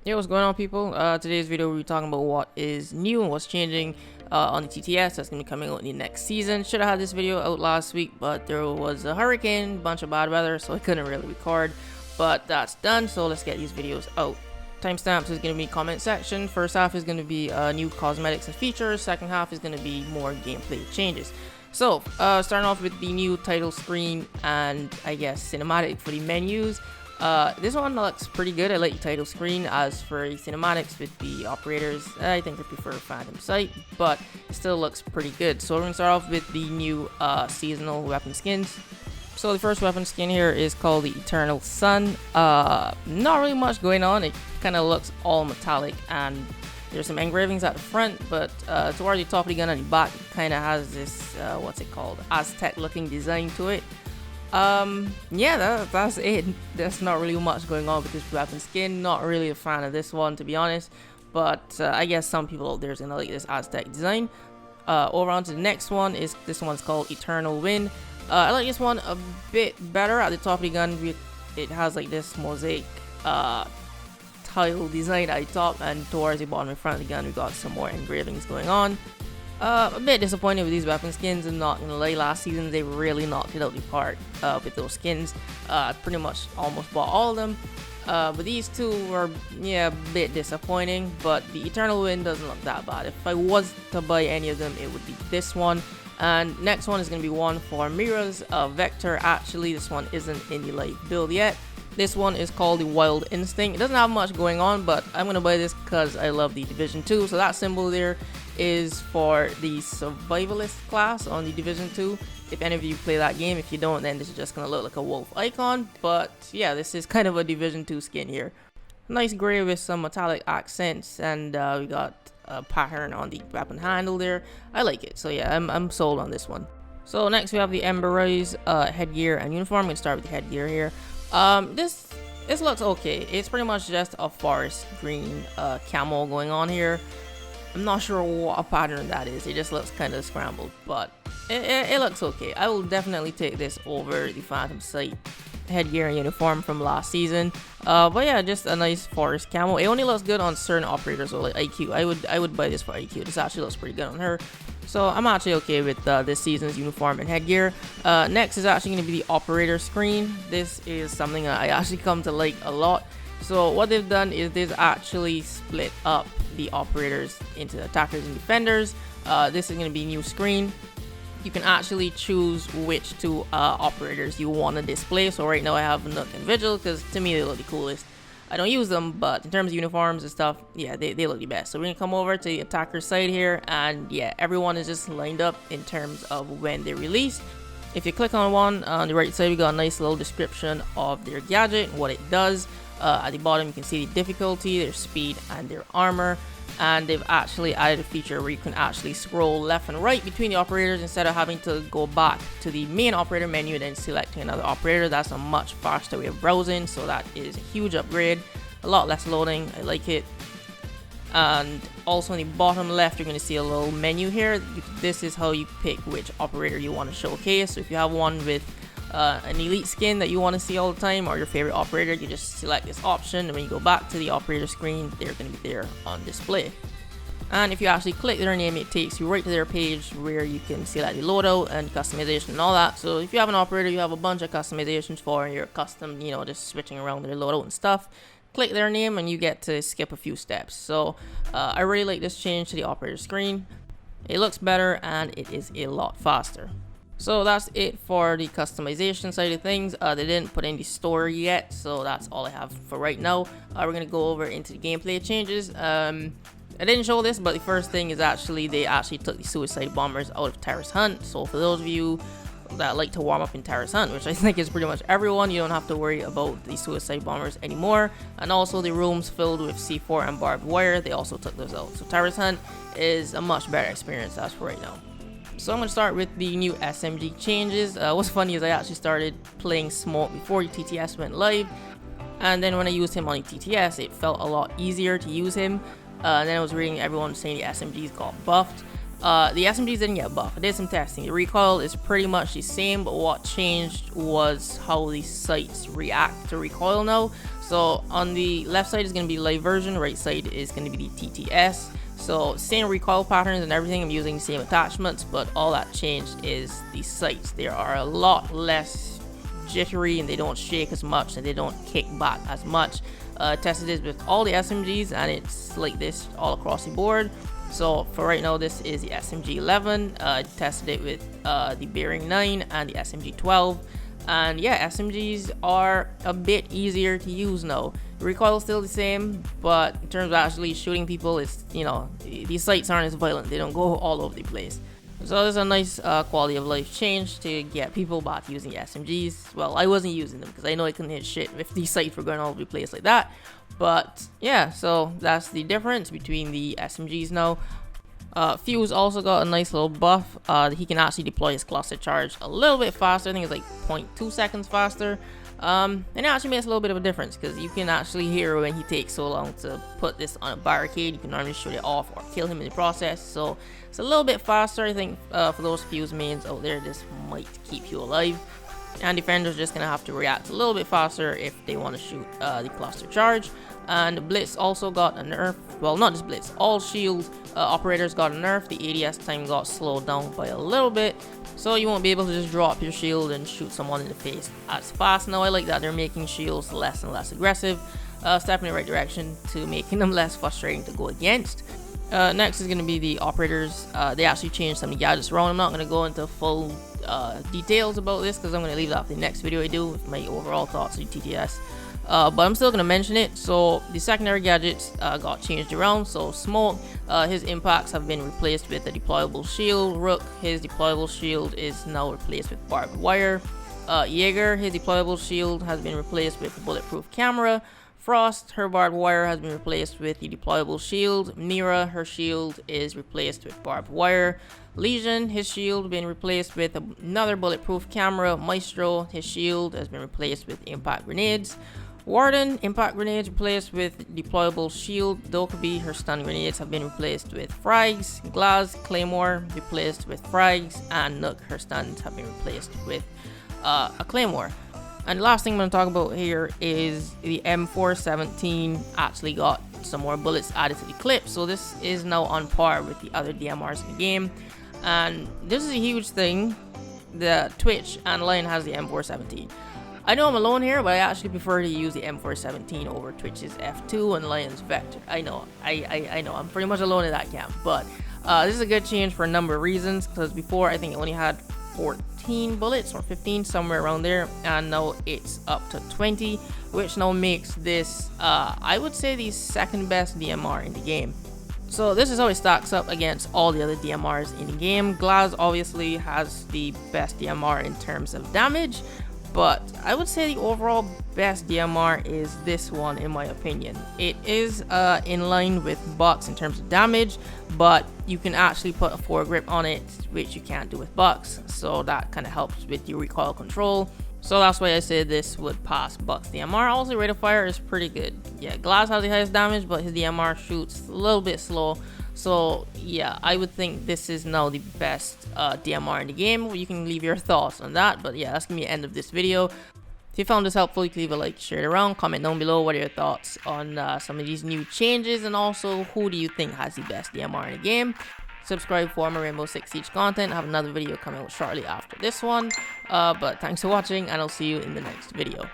Yo, what's going on, people? Today's video we'll be talking about what is new and what's changing on the TTS that's going to be coming out in the next season. Should have had this video out last week, but there was a hurricane, bunch of bad weather, so I couldn't really record. But that's done, so let's get these videos out. Timestamps is going to be comment section. First half is going to be new cosmetics and features. Second half is going to be more gameplay changes. So, starting off with the new title screen and I guess cinematic for the menus. This one looks pretty good. I like the title screen. As for the cinematics with the operators, I think I prefer Phantom Sight, but it still looks pretty good. So we're going to start off with the new seasonal weapon skins. So the first weapon skin here is called the Eternal Sun. Not really much going on. It kind of looks all metallic, and there's some engravings at the front, but towards the top of the gun on the back, it kind of has this, what's it called, Aztec looking design to it. Yeah, that's it. There's not really much going on with this weapon skin. Not really a fan of this one, to be honest, but I guess some people out there is gonna like this Aztec design. Over on to the next one. Is this one's called Eternal Wind. I like this one a bit better. At the top of the gun, it has like this mosaic tile design at the top, and towards the bottom in front of the gun we got some more engravings going on. A bit disappointed with these weapon skins, and not gonna lie, last season they really knocked it out the park with those skins. Pretty much almost bought all of them, but these two were, yeah, a bit disappointing. But the Eternal Wind doesn't look that bad. If I was to buy any of them, it would be this one. And next one is gonna be one for Mira's Vector. Actually, this one isn't in the live build yet. This one is called the Wild Instinct. It doesn't have much going on, but I'm gonna buy this because I love the Division 2. So that symbol there is for the survivalist class on the Division 2. If any of you play that game, if you don't, then this is just gonna look like a wolf icon. But yeah, this is kind of a Division 2 skin here. Nice gray with some metallic accents, and we got a pattern on the weapon handle there. I like it, so yeah, I'm sold on this one. So next we have the Ember Rise headgear and uniform. I'm gonna start with the headgear here. This looks okay. It's pretty much just a forest green camo going on here. I'm not sure what pattern that is. It just looks kind of scrambled, but it looks okay. I will definitely take this over the Phantom Sight headgear and uniform from last season. But yeah, just a nice forest camo. It only looks good on certain operators, so like IQ. I would buy this for IQ. This actually looks pretty good on her. So I'm actually okay with this season's uniform and headgear. Next is actually going to be the operator screen. This is something I actually come to like a lot. So what they've done is they've actually split up the operators into attackers and defenders. This is going to be a new screen. You can actually choose which two operators you want to display. So right now I have Nook and Vigil because to me they look the coolest. I don't use them, but in terms of uniforms and stuff, yeah, they look the best. So we're gonna come over to the attacker side here, and yeah, everyone is just lined up in terms of when they release. If you click on one on the right side, we got a nice little description of their gadget, what it does. At the bottom you can see the difficulty, their speed, and their armor. And they've actually added a feature where you can actually scroll left and right between the operators instead of having to go back to the main operator menu and then selecting another operator. That's a much faster way of browsing, so that is a huge upgrade. A lot less loading. I like it. And also in the bottom left, you're going to see a little menu here. This is how you pick which operator you want to showcase. So if you have one with an elite skin that you want to see all the time, or your favorite operator, you just select this option, and when you go back to the operator screen, they're going to be there on display. And if you actually click their name, it takes you right to their page where you can select the loadout and customization and all that. So if you have an operator you have a bunch of customizations for, and you're custom, you know, just switching around their loadout and stuff, click their name and you get to skip a few steps. So I really like this change to the operator screen. It looks better and it is a lot faster. So that's it for the customization side of things. They didn't put in the story yet, so that's all I have for right now. We're gonna go over into the gameplay changes. I didn't show this, but the first thing is they actually took the suicide bombers out of Terrace Hunt. So for those of you that like to warm up in Terrace Hunt, which I think is pretty much everyone, you don't have to worry about the suicide bombers anymore. And also the rooms filled with C4 and barbed wire, they also took those out. So Terrace Hunt is a much better experience as for right now. So I'm going to start with the new SMG changes. What's funny is I actually started playing Smoke before the TTS went live, and then when I used him on the TTS, it felt a lot easier to use him. And then I was reading everyone saying the SMGs got buffed. The SMGs didn't get buffed. I did some testing. The recoil is pretty much the same, but what changed was how the sights react to recoil now. So on the left side is going to be live version, right side is going to be the TTS. So same recoil patterns and everything, I'm using the same attachments, but all that changed is the sights. They are a lot less jittery and they don't shake as much and they don't kick back as much. Tested this with all the SMGs and it's like this all across the board. So for right now, this is the SMG 11. Tested it with the Bearing 9 and the SMG 12. And yeah, SMGs are a bit easier to use now. The recoil is still the same, but in terms of actually shooting people, it's, you know, these sights aren't as violent. They don't go all over the place. So there's a nice quality of life change to get people back using SMGs. Well, I wasn't using them because I know I couldn't hit shit if these sights were going all over the place like that. But yeah, so that's the difference between the SMGs now. Fuse also got a nice little buff. He can actually deploy his cluster charge a little bit faster. I think it's like 0.2 seconds faster. And it actually makes a little bit of a difference because you can actually hear when he takes so long to put this on a barricade. You can normally shoot it off or kill him in the process. So it's a little bit faster. I think for those Fuse mains out there, this might keep you alive. And defenders just gonna have to react a little bit faster if they want to shoot the cluster charge. And Blitz also got a nerf. Well, not just Blitz, all shield operators got a nerf. The ADS time got slowed down by a little bit, so you won't be able to just drop your shield and shoot someone in the face as fast. Now I like that they're making shields less and less aggressive, step in the right direction to making them less frustrating to go against. Next is going to be the operators. They actually changed some of the gadgets around. I'm not going to go into full details about this because I'm going to leave that for the next video I do with my overall thoughts on TTS. But I'm still going to mention it. So the secondary gadgets got changed around. So Smoke, his impacts have been replaced with a deployable shield. Rook, his deployable shield is now replaced with barbed wire. Jaeger, his deployable shield has been replaced with a bulletproof camera. Frost, her barbed wire has been replaced with the deployable shield. Mira, her shield is replaced with barbed wire. Legion, his shield been replaced with another bulletproof camera. Maestro, his shield has been replaced with impact grenades. Warden, impact grenades replaced with deployable shield. Dokkaebi, her stun grenades have been replaced with frags. Glaz, Claymore replaced with frags. And Nook, her stuns have been replaced with a Claymore. And the last thing I'm going to talk about here is the M417 actually got some more bullets added to the clip. So this is now on par with the other DMRs in the game. And this is a huge thing. The Twitch and Lion has the M417. I know I'm alone here, but I actually prefer to use the M417 over Twitch's F2 and Lion's Vector. I know, I know, I'm pretty much alone in that camp. But this is a good change for a number of reasons, because before I think it only had 14 bullets or 15, somewhere around there, and now it's up to 20, which now makes this, I would say, the second best DMR in the game. So this is how it stacks up against all the other DMRs in the game. Glaz obviously has the best DMR in terms of damage, but I would say the overall best DMR is this one, in my opinion. It is in line with Bucks in terms of damage, but you can actually put a foregrip on it, which you can't do with Bucks, so that kind of helps with your recoil control. So that's why I say this would pass Bucks DMR. Also, rate of fire is pretty good. Yeah, Glaz has the highest damage, but his DMR shoots a little bit slow. So yeah, I would think this is now the best DMR in the game. You can leave your thoughts on that, but yeah, that's gonna be the end of this video. If you found this helpful, you can leave a like, share it around, comment down below what are your thoughts on some of these new changes, and also who do you think has the best DMR in the game. Subscribe for more Rainbow Six Siege content. I have another video coming out shortly after this one, but thanks for watching, and I'll see you in the next video.